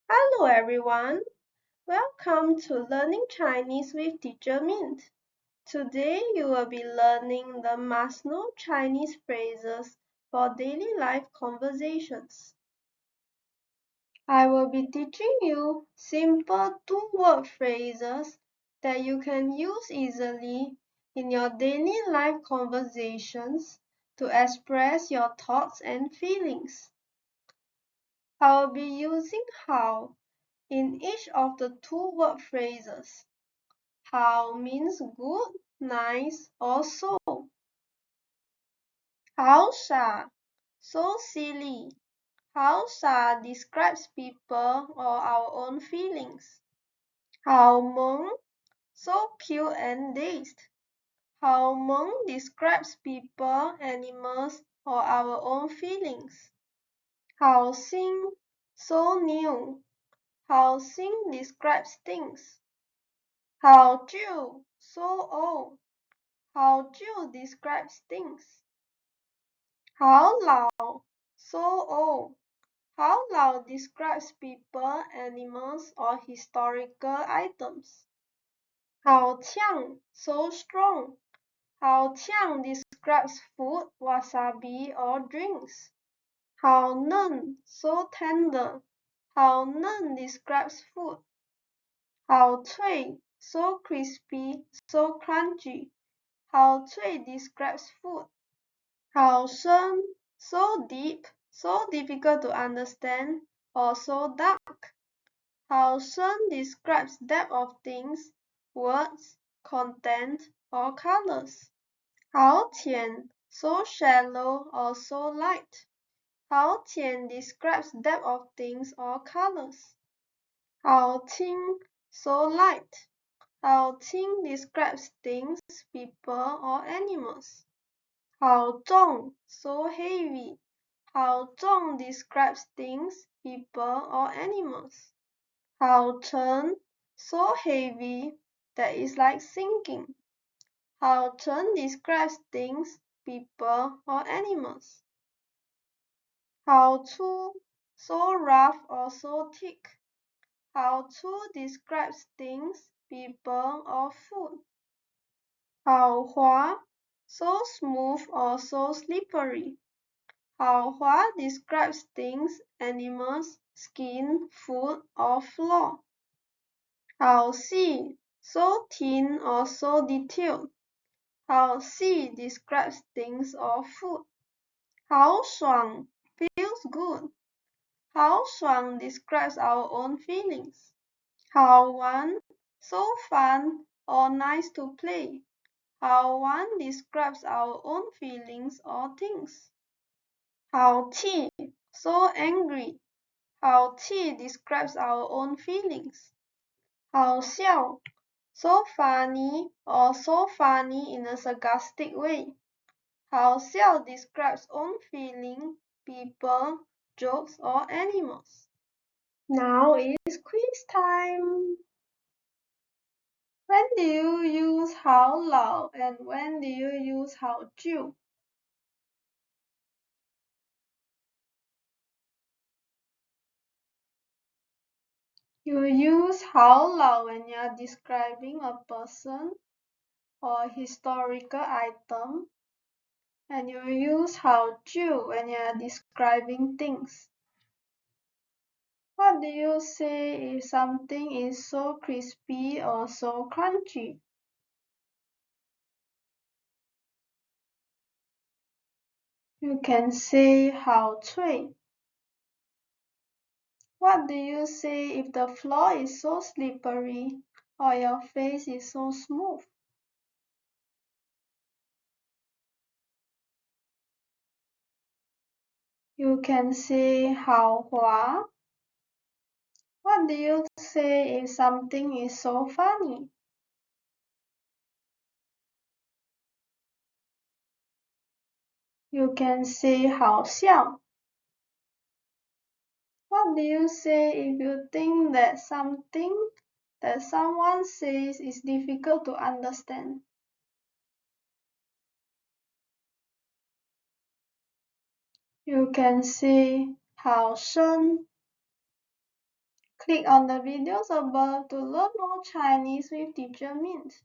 Hello everyone, welcome to Learning Chinese with Teacher Mint. Today you will be learning the must-know Chinese phrases for daily life conversations. I will be teaching you simple two-word phrases that you can use easily in your daily life conversations to express your thoughts and feelings. I will be using how in each of the two-word phrases. How means good, nice, or so. How sha, so silly. How sha describes people or our own feelings. How meng, so cute and dazed. How meng describes people, animals, or our own feelings. How xing, so new. How xing describes things. How jiu, so old. How jiu describes things. How lao, so old. How lao describes people, animals, or historical items. How qiang, so strong. How qiang describes food, wasabi, or drinks. How nen, so tender. How nen describes food. How cui, so crispy, so crunchy. How cui describes food. How shen, so deep, so difficult to understand, or so dark. How shen describes depth of things, words, content, or colors. How qian, so shallow or so light. How qian describes depth of things or colors. How qing, so light. How qing describes things, people, or animals. How zhong, so heavy. How zhong describes things, people, or animals. How chen, so heavy that is like sinking. How chen describes things, people, or animals. How chu, so rough or so thick. How chu describes things, people, or food. How hua, so smooth or so slippery. How hua describes things, animals, skin, food, or floor. How xi, so thin or so detailed. How xi describes things or food. How shuang, feels good. How shuang describes our own feelings. How wan, so fun or nice to play. How wan describes our own feelings or things. How qi, so angry. How qi describes our own feelings. How xiao, so funny or so funny in a sarcastic way. How xiao describes own feeling, people, jokes, or animals. Now is quiz time. When do you use how lao and when do you use how jiu? You use how lao when you are describing a person or historical item, and you use how jiu when you are describing things. What do you say if something is so crispy or so crunchy? You can say how cui. What do you say if the floor is so slippery or your face is so smooth? You can say how hua. What do you say if something is so funny? You can say how xiao. What do you say if you think that something that someone says is difficult to understand? You can say how shen. Click on the videos above to learn more Chinese with Teacher Mint.